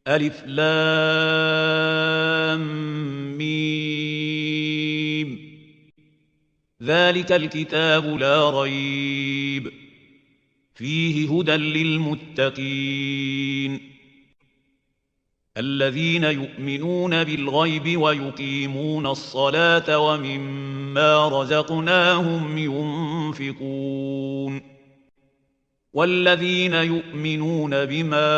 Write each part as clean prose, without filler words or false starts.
ألف لام ميم. ذلك الكتاب لا ريب فيه هدى للمتقين الذين يؤمنون بالغيب ويقيمون الصلاة ومما رزقناهم ينفقون والذين يؤمنون بما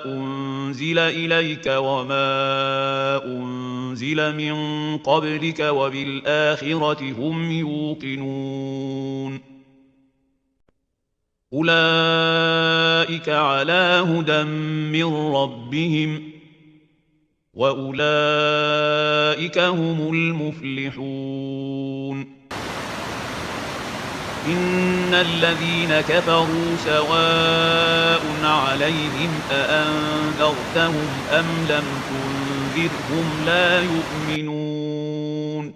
أنزل إليك وما أنزل من قبلك وبالآخرة هم يوقنون أولئك على هدى من ربهم وأولئك هم المفلحون إن الذين كفروا سواء عليهم أأنذرتهم أم لم تنذرهم لا يؤمنون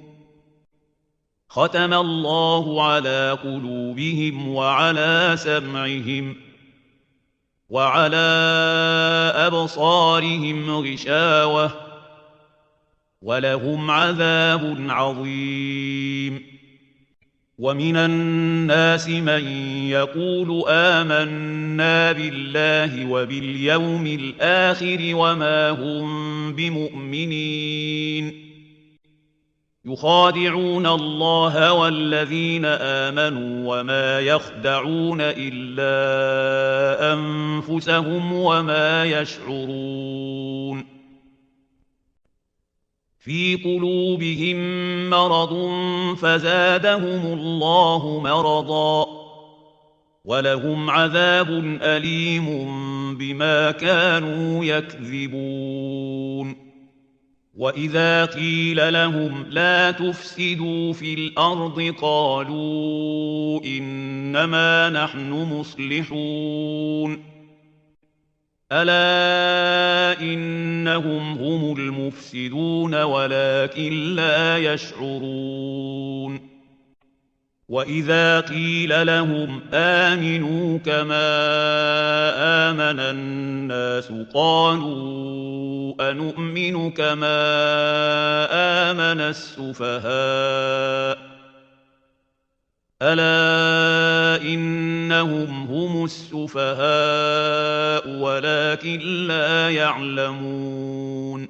ختم الله على قلوبهم وعلى سمعهم وعلى أبصارهم غشاوة ولهم عذاب عظيم ومن الناس من يقول آمنا بالله وباليوم الآخر وما هم بمؤمنين يخادعون الله والذين آمنوا وما يخدعون إلا أنفسهم وما يشعرون في قلوبهم مرض فزادهم الله مرضا ولهم عذاب أليم بما كانوا يكذبون وإذا قيل لهم لا تفسدوا في الأرض قالوا إنما نحن مصلحون ألا إنهم هم المفسدون ولكن لا يشعرون وإذا قيل لهم آمنوا كما آمن الناس قالوا أنؤمن كما آمن السفهاء ألا إنهم هم السفهاء ولكن لا يعلمون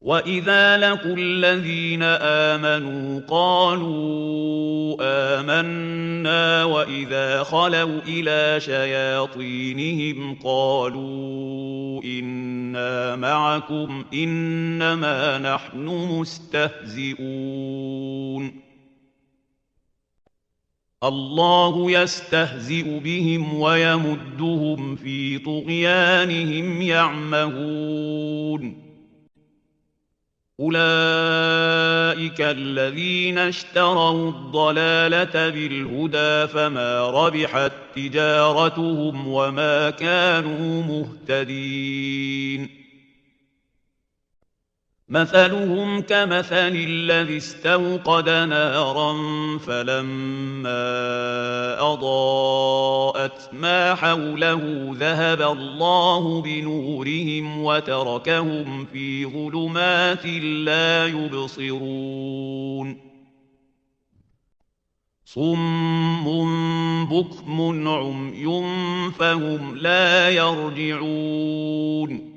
وإذا لقوا الذين آمنوا قالوا آمنا وإذا خلوا إلى شياطينهم قالوا إنا معكم إنما نحن مستهزئون الله يستهزئ بهم ويمدهم في طغيانهم يعمهون أولئك الذين اشتروا الضلالة بالهدى فما ربحت تجارتهم وما كانوا مهتدين مثلهم كمثل الذي استوقد نارا فلما أضاءت ما حوله ذهب الله بنورهم وتركهم في ظلمات لا يبصرون صم بكم عمي فهم لا يرجعون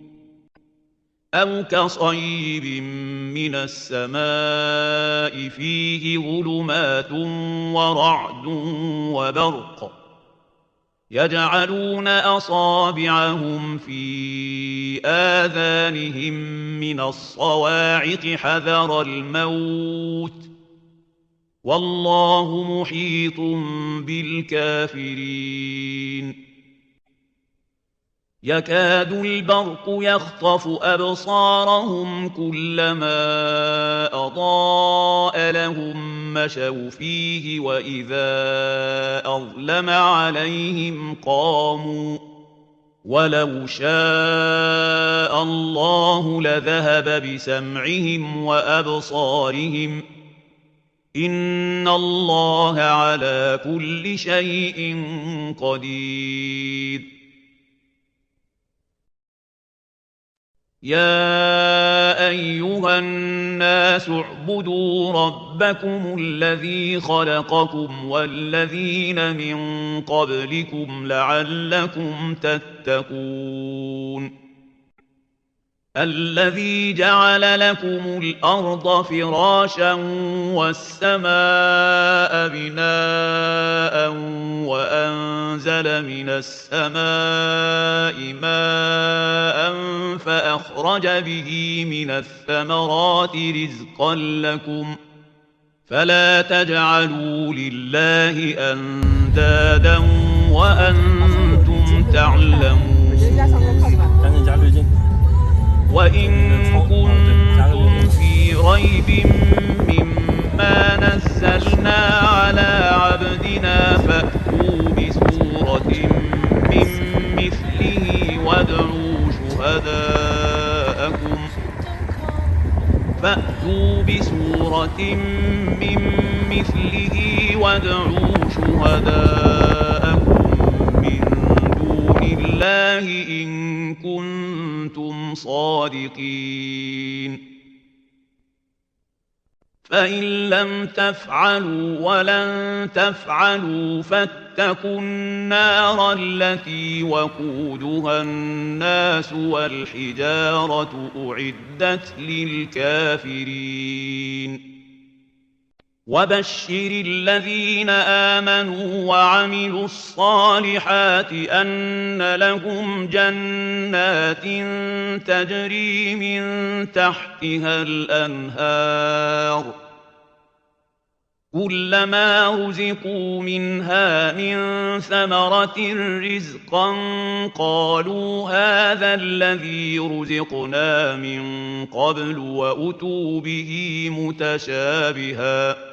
أو كصيب من السماء فيه ظلمات ورعد وبرق يجعلون أصابعهم في آذانهم من الصواعق حذر الموت والله محيط بالكافرين يكاد البرق يخطف أبصارهم كلما أضاء لهم مشوا فيه وإذا أظلم عليهم قاموا ولو شاء الله لذهب بسمعهم وأبصارهم إن الله على كل شيء قدير يا أيها الناس اعبدوا ربكم الذي خلقكم والذين من قبلكم لعلكم تتقون الذي جعل لكم الأرض فراشا والسماء بناء وأنزل من السماء ماء فأخرج به من الثمرات رزقا لكم فلا تجعلوا لله أندادا وأنتم تعلمون وإن كنتم في ريب مما نزلنا على عبدنا فأتوا بسورة من مثله وادعوا شهداءكم من دون الله إن كنتم صادقين فإن لم تفعلوا ولن تفعلوا فاتقوا النار التي وقودها الناس والحجارة أعدت للكافرين وبشر الذين آمنوا وعملوا الصالحات أن لهم جنات تجري من تحتها الأنهار كلما رزقوا منها من ثمرة رزقا قالوا هذا الذي رزقنا من قبل وأتوا به متشابها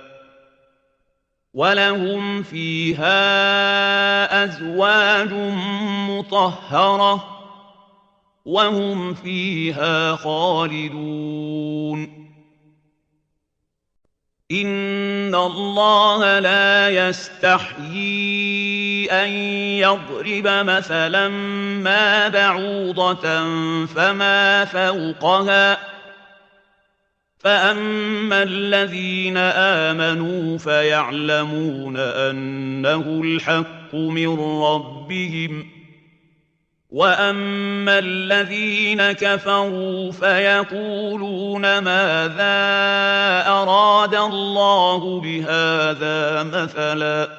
ولهم فيها أزواج مطهرة وهم فيها خالدون إن الله لا يستحيي أن يضرب مثلا ما بعوضة فما فوقها فأما الذين آمنوا فيعلمون أنه الحق من ربهم وأما الذين كفروا فيقولون ماذا أراد الله بهذا مثلا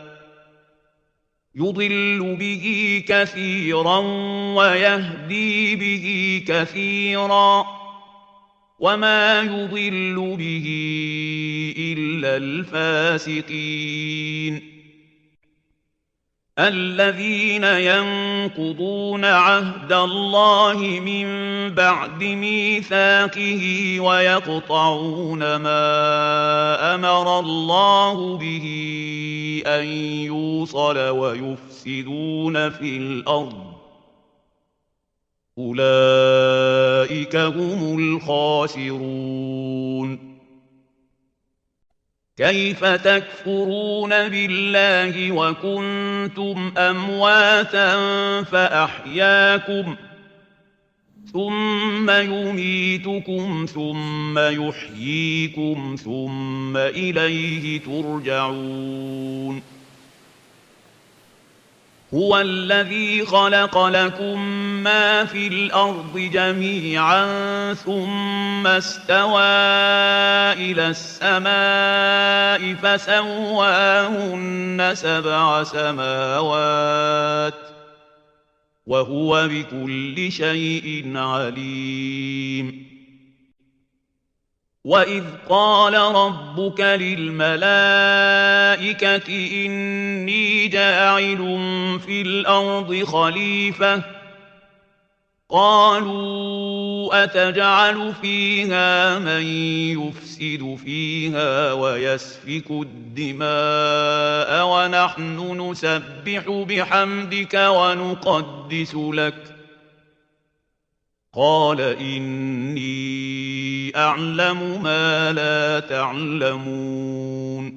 يضل به كثيرا ويهدي به كثيرا وما يضل به إلا الفاسقين الذين ينقضون عهد الله من بعد ميثاقه ويقطعون ما أمر الله به أن يوصل ويفسدون في الأرض أولئك هم الخاسرون كيف تكفرون بالله وكنتم أمواتا فأحياكم ثم يميتكم ثم يحييكم ثم إليه ترجعون هو الذي خلق لكم ما في الأرض جميعا ثم استوى إلى السماء فسواهن 7 سماوات وهو بكل شيء عليم وإذ قال ربك للملائكة إني جاعل في الأرض خليفة قالوا أتجعل فيها من يفسد فيها ويسفك الدماء ونحن نسبح بحمدك ونقدس لك قال إني أعلم ما لا تعلمون